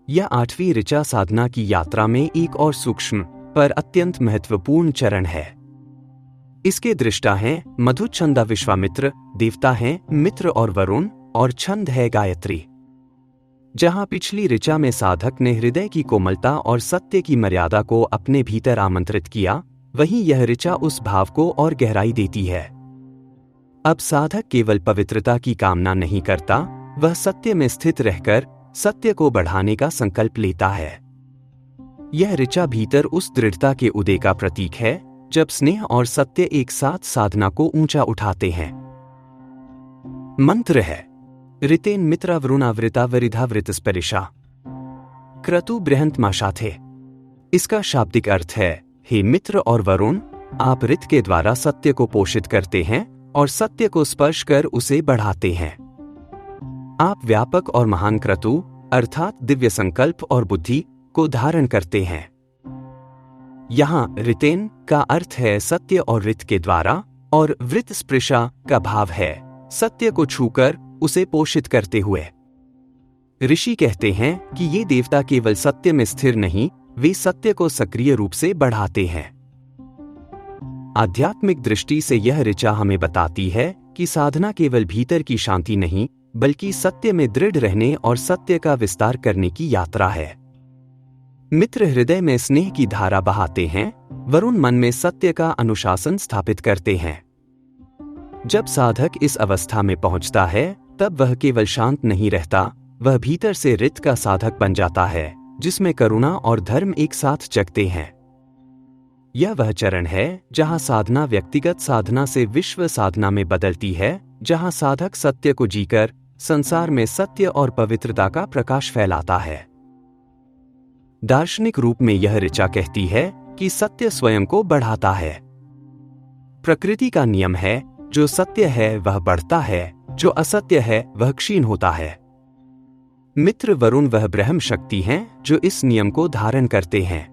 यह 8वीं ऋचा साधना की यात्रा में एक और सूक्ष्म पर अत्यंत महत्वपूर्ण चरण है। इसके दृष्टा हैं मधु, छंदा विश्वामित्र, देवता हैं मित्र और वरुण, और छंद है गायत्री। जहां पिछली ऋचा में साधक ने हृदय की कोमलता और सत्य की मर्यादा को अपने भीतर आमंत्रित किया, वहीं यह ऋचा उस भाव को और गहराई देती है। अब साधक केवल पवित्रता की कामना नहीं करता, वह सत्य में स्थित रहकर सत्य को बढ़ाने का संकल्प लेता है। यह ऋचा भीतर उस दृढ़ता के उदय का प्रतीक है जब स्नेह और सत्य एक साथ साधना को ऊंचा उठाते हैं। मंत्र है ऋतेन मित्रा वरुणावृता वरिधा वृतस्परिशा क्रतु बृहंत माशाथे। इसका शाब्दिक अर्थ है, हे मित्र और वरुण, आप ऋत के द्वारा सत्य को पोषित करते हैं और सत्य को स्पर्श कर उसे बढ़ाते हैं। आप व्यापक और महान क्रतु अर्थात दिव्य संकल्प और बुद्धि को धारण करते हैं। यहां ऋतेन का अर्थ है सत्य और ऋत के द्वारा, और वृत स्पृशा का भाव है सत्य को छूकर उसे पोषित करते हुए। ऋषि कहते हैं कि ये देवता केवल सत्य में स्थिर नहीं, वे सत्य को सक्रिय रूप से बढ़ाते हैं। आध्यात्मिक दृष्टि से यह ऋचा हमें बताती है कि साधना केवल भीतर की शांति नहीं, बल्कि सत्य में दृढ़ रहने और सत्य का विस्तार करने की यात्रा है। मित्र हृदय में स्नेह की धारा बहाते हैं, वरुण मन में सत्य का अनुशासन स्थापित करते हैं। जब साधक इस अवस्था में पहुंचता है, तब वह केवल शांत नहीं रहता, वह भीतर से ऋत का साधक बन जाता है, जिसमें करुणा और धर्म एक साथ जगते हैं। यह वह चरण है जहां साधना व्यक्तिगत साधना से विश्व साधना में बदलती है, जहां साधक सत्य को जीकर संसार में सत्य और पवित्रता का प्रकाश फैलाता है। दार्शनिक रूप में यह ऋचा कहती है कि सत्य स्वयं को बढ़ाता है। प्रकृति का नियम है, जो सत्य है वह बढ़ता है, जो असत्य है वह क्षीण होता है। मित्र वरुण वह ब्रह्म शक्ति हैं जो इस नियम को धारण करते हैं।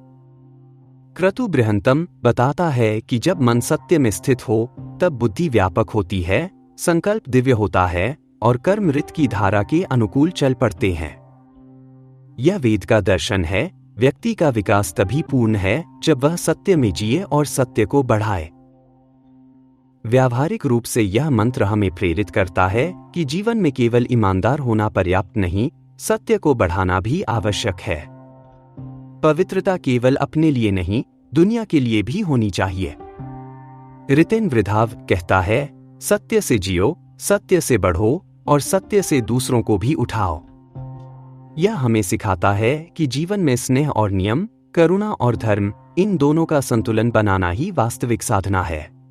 क्रतु बृहंतम बताता है कि जब मन सत्य में स्थित हो, तब बुद्धि व्यापक होती है, संकल्प दिव्य होता है और कर्म ऋत की धारा के अनुकूल चल पड़ते हैं। यह वेद का दर्शन है, व्यक्ति का विकास तभी पूर्ण है जब वह सत्य में जिए और सत्य को बढ़ाए। व्यावहारिक रूप से यह मंत्र हमें प्रेरित करता है कि जीवन में केवल ईमानदार होना पर्याप्त नहीं, सत्य को बढ़ाना भी आवश्यक है। पवित्रता केवल अपने लिए नहीं, दुनिया के लिए भी होनी चाहिए। ऋतेन वृधाव कहता है, सत्य से जियो, सत्य से बढ़ो और सत्य से दूसरों को भी उठाओ। यह हमें सिखाता है कि जीवन में स्नेह और नियम, करुणा और धर्म, इन दोनों का संतुलन बनाना ही वास्तविक साधना है।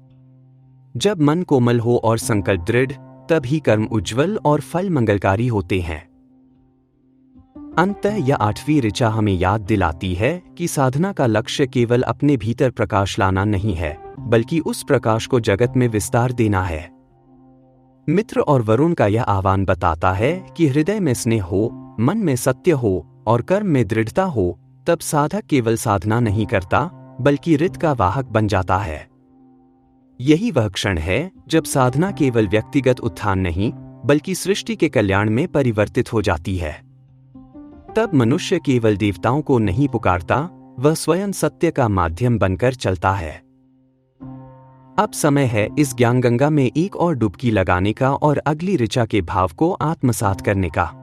जब मन कोमल हो और संकल्प दृढ़, तभी कर्म उज्ज्वल और फल मंगलकारी होते हैं। अंततः यह 8वीं ऋचा हमें याद दिलाती है कि साधना का लक्ष्य केवल अपने भीतर प्रकाश लाना नहीं है, बल्कि उस प्रकाश को जगत में विस्तार देना है। मित्र और वरुण का यह आह्वान बताता है कि हृदय में स्नेह हो, मन में सत्य हो और कर्म में दृढ़ता हो, तब साधक केवल साधना नहीं करता, बल्कि ऋत का वाहक बन जाता है। यही वह क्षण है जब साधना केवल व्यक्तिगत उत्थान नहीं, बल्कि सृष्टि के कल्याण में परिवर्तित हो जाती है। तब मनुष्य केवल देवताओं को नहीं पुकारता, वह स्वयं सत्य का माध्यम बनकर चलता है। अब समय है इस ज्ञान गंगा में एक और डुबकी लगाने का और अगली ऋचा के भाव को आत्मसात करने का।